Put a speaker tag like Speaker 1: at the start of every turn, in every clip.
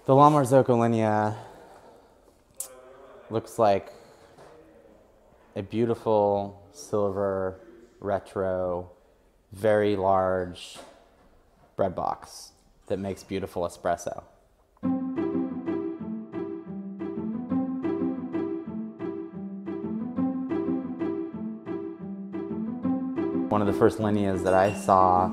Speaker 1: The La Marzocco Linea looks like a beautiful silver retro, very large bread box that makes beautiful espresso. One of the first Lineas that I saw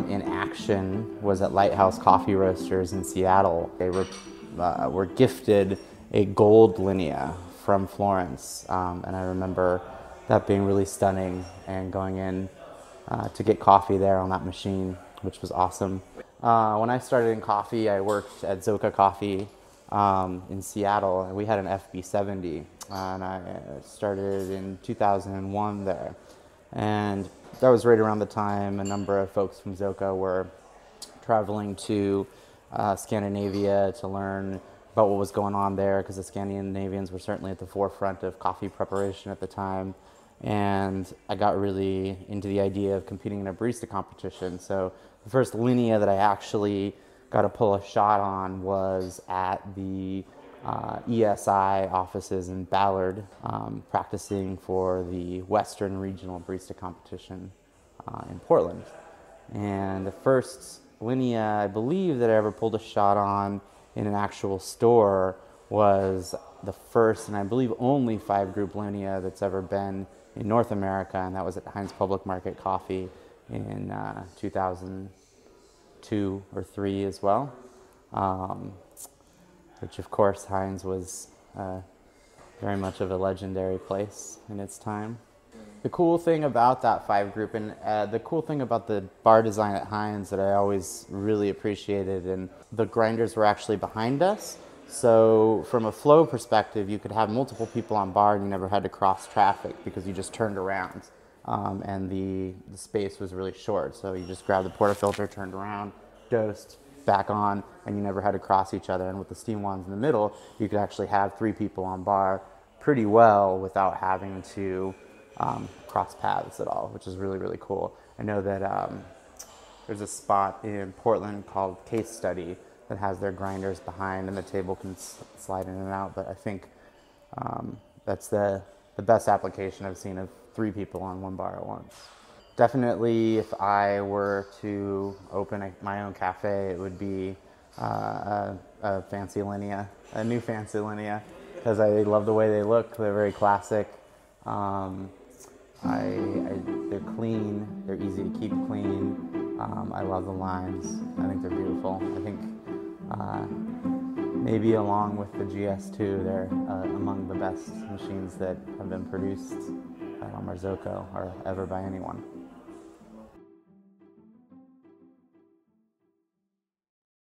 Speaker 1: in action was at Lighthouse Coffee Roasters in Seattle. They were gifted a gold Linea from Florence, and I remember that being really stunning and going in to get coffee there on that machine, which was awesome. When I started in coffee, I worked at Zoka Coffee in Seattle, and we had an FB70, and I started in 2001 there. And that was right around the time a number of folks from Zoka were traveling to Scandinavia to learn about what was going on there, because the Scandinavians were certainly at the forefront of coffee preparation at the time. And I got really into the idea of competing in a barista competition. So the first Linea that I actually got to pull a shot on was at the ESI offices in Ballard, practicing for the Western Regional Barista Competition in Portland. And the first Linea I believe that I ever pulled a shot on in an actual store was the first and I believe only 5-group Linea that's ever been in North America, and that was at Heinz Public Market Coffee in 2002 or 3 as well. Which of course Heinz was very much of a legendary place in its time. The cool thing about that 5-group and the cool thing about the bar design at Heinz that I always really appreciated, and the grinders were actually behind us. So from a flow perspective, you could have multiple people on bar and you never had to cross traffic because you just turned around. And the space was really short. So you just grabbed the portafilter, turned around, dosed, back on, and you never had to cross each other. And with the steam wands in the middle, you could actually have 3 people on bar pretty well without having to cross paths at all, which is really, really cool. I know that there's a spot in Portland called Case Study that has their grinders behind and the table can slide in and out, but I think that's the best application I've seen of 3 people on one bar at once. Definitely, if I were to open my own cafe, it would be a fancy Linea, a new fancy Linea, because I love the way they look. They're very classic. They're clean. They're easy to keep clean. I love the lines. I think they're beautiful. I think maybe along with the GS2, they're among the best machines that have been produced by La Marzocco or ever by anyone.